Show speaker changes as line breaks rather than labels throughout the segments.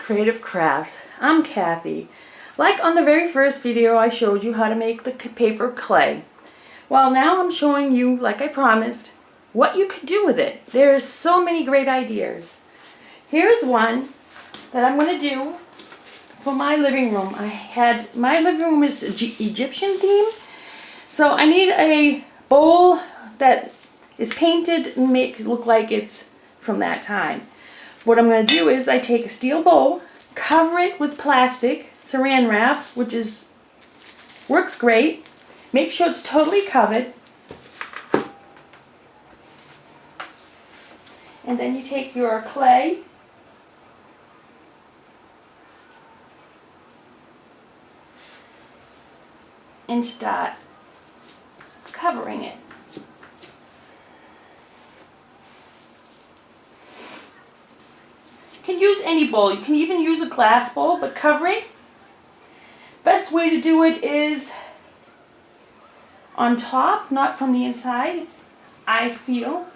Creative Crafts. I'm Kathy. Like on the very first video, I showed you how to make the paper clay. Well, now I'm showing you, like I promised, what you could do with it. There's so many great ideas. Here's one that I'm going to do for my living room. My living room is Egyptian theme, so I need a bowl that is painted and make it look like it's from that time. What I'm going to do is I take a steel bowl, cover it with plastic, saran wrap, which works great. Make sure it's totally covered. And then you take your clay and start covering it. You can use any bowl. You can even use a glass bowl, but cover it. Best way to do it is on top, not from the inside, I feel.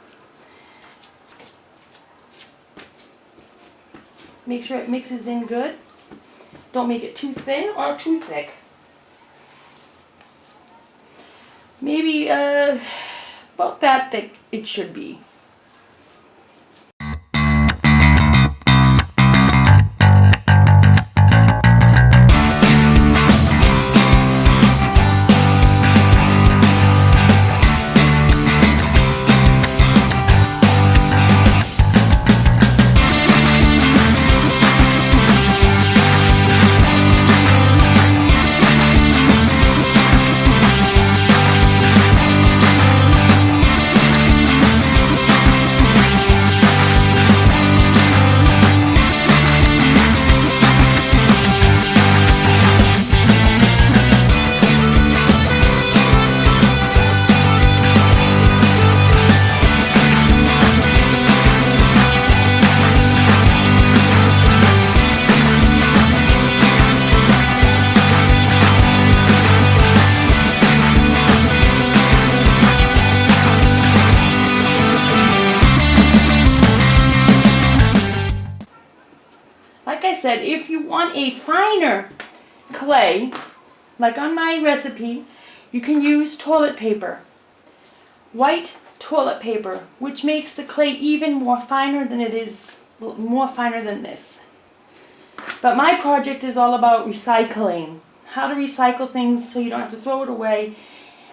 Make sure it mixes in good. Don't make it too thin or too thick. Maybe about that thick it should be. Like I said, if you want a finer clay, like on my recipe, you can use toilet paper. White toilet paper, which makes the clay even more finer than it is, more finer than this. But my project is all about recycling. How to recycle things so you don't have to throw it away.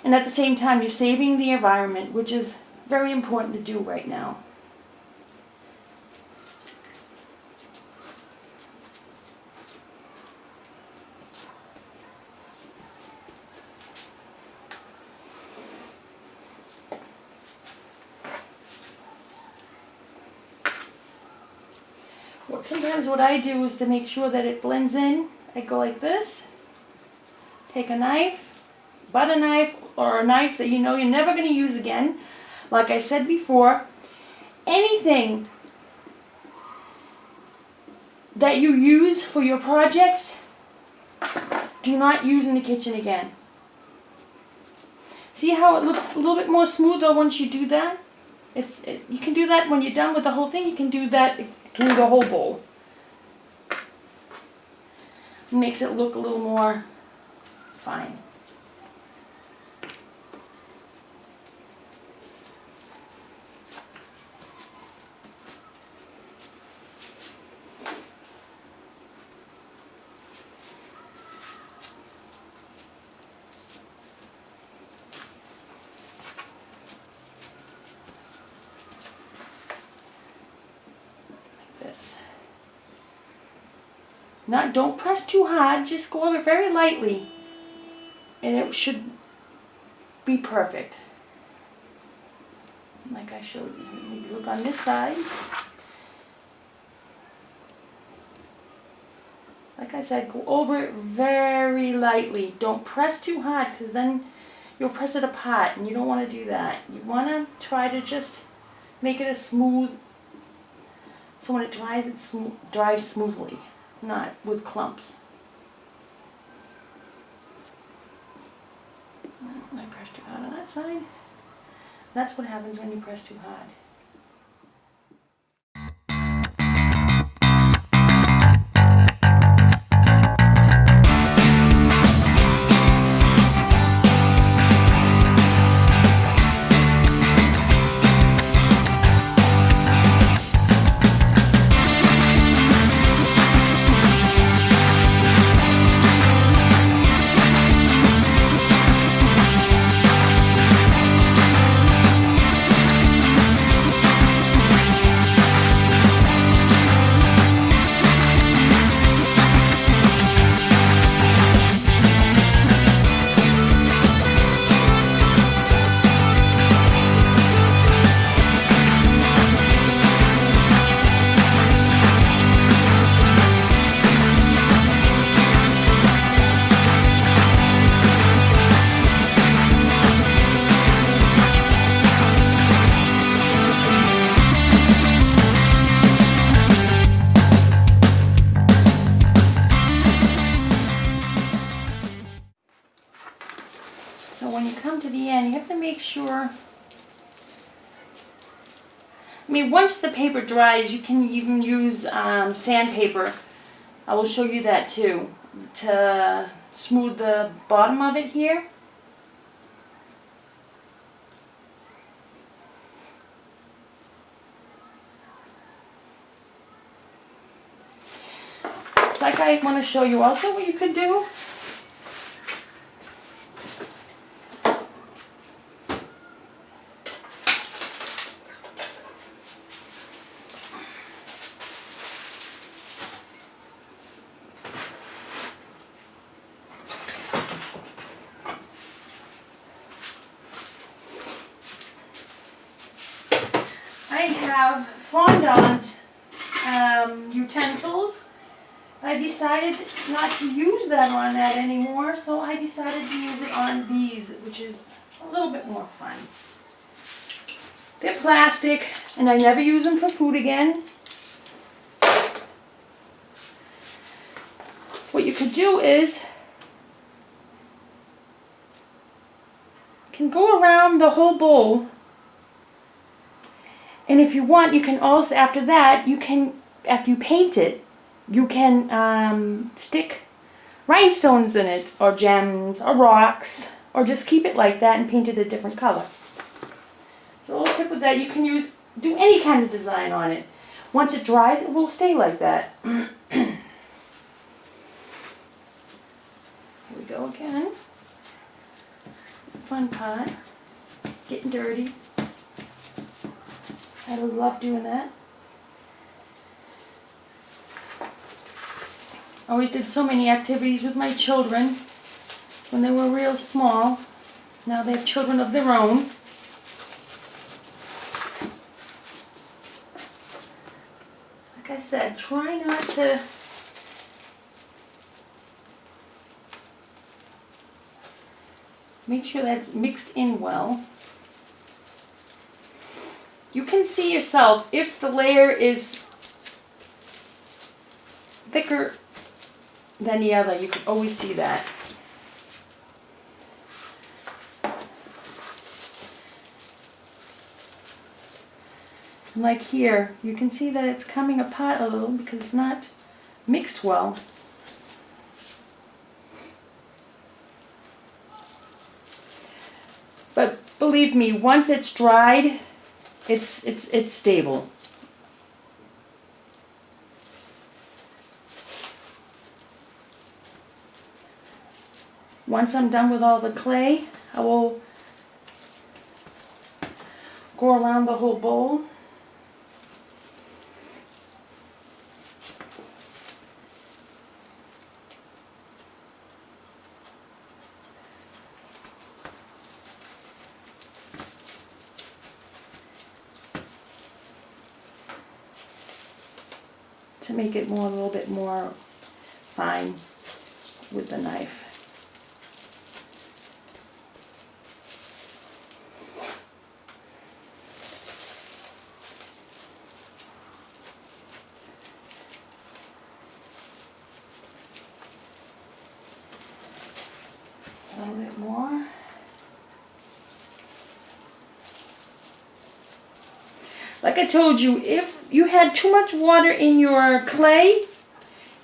And at the same time, you're saving the environment, which is very important to do right now. Sometimes what I do is to make sure that it blends in, I go like this, take a knife, butter knife, or a knife that you know you're never going to use again. Like I said before, anything that you use for your projects, do not use in the kitchen again. See how it looks a little bit more smoother once you do that? You can do that when you're done with the whole thing. You can do that through the whole bowl. It makes it look a little more fine. Don't press too hard, just go over it very lightly and it should be perfect. Like I showed you. Maybe look on this side. Like I said, go over it very lightly. Don't press too hard because then you'll press it apart and you don't want to do that. You want to try to just make it as smooth so when it dries, it dries smoothly. Not with clumps. I pressed too hard on that side. That's what happens when you press too hard. when you come to the end, you have to make sure. I mean, once the paper dries, you can even use sandpaper. I will show you that too, to smooth the bottom of it here. It's like I want to show you also what you could do. I have fondant utensils. I decided not to use that on that anymore, so I decided to use it on these, which is a little bit more fun. They're plastic, and I never use them for food again. What you could do is, you can go around the whole bowl. And if you want, you can also, after that, you can, after you paint it, you can stick rhinestones in it, or gems, or rocks, or just keep it like that and paint it a different color. So a little tip with that, you can do any kind of design on it. Once it dries, it will stay like that. Here we go again. Fun part, getting dirty. I love doing that. I always did so many activities with my children when they were real small. Now they have children of their own. Like I said, try not to make sure that's mixed in well. You can see yourself if the layer is thicker than the other. You can always see that. And like here, you can see that it's coming apart a little because it's not mixed well. But believe me, once it's dried, it's stable. Once I'm done with all the clay, I will go around the whole bowl. To make it a little bit more fine with the knife. A little bit more. Like I told you, if you had too much water in your clay,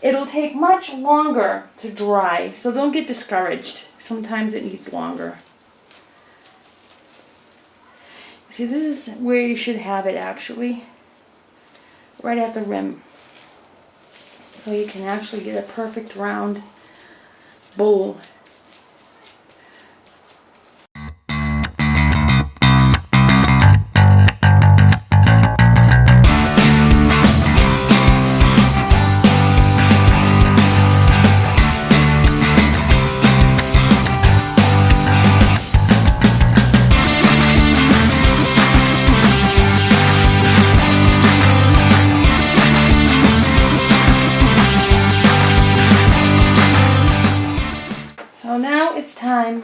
it'll take much longer to dry. So don't get discouraged. Sometimes it needs longer. See, this is where you should have it actually. Right at the rim. So you can actually get a perfect round bowl. So now it's time,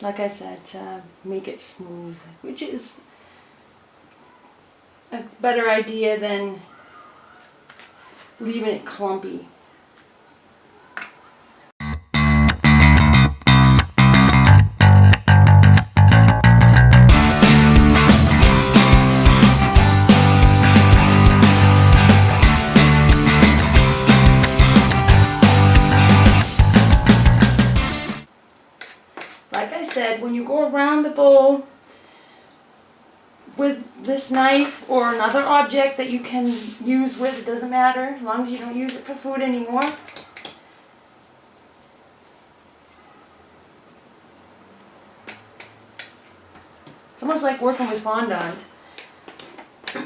like I said, to make it smooth, which is a better idea than leaving it clumpy. said, when you go around the bowl with this knife or another object that you can use with, it doesn't matter, as long as you don't use it for food anymore. It's almost like working with fondant. So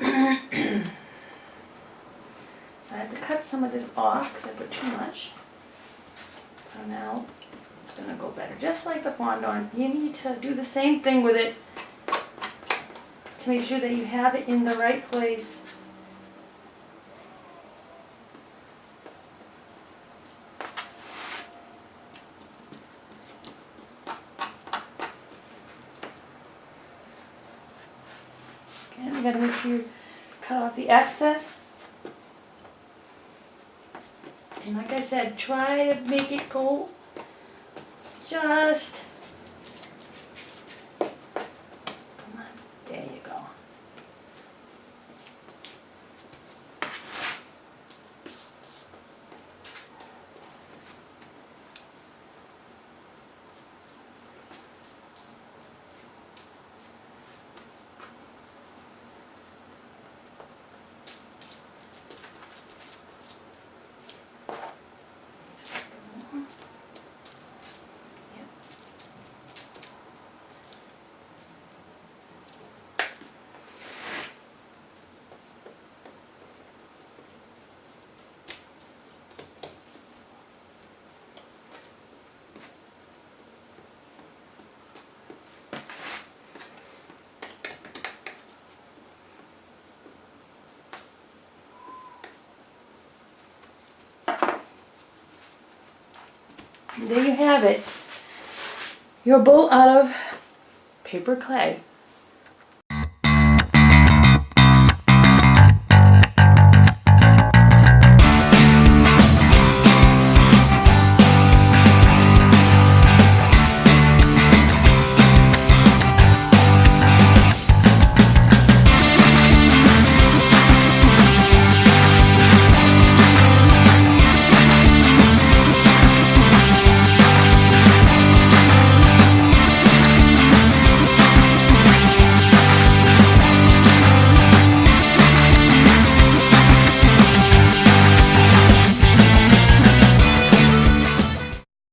I have to cut some of this off because I put too much. So now it's going to go better. Just like the fondant, you need to do the same thing with it to make sure that you have it in the right place. Again, you got to make sure you cut off the excess. And like I said, try to make it go just, come on, there you go. And there you have it, your bowl out of paper clay.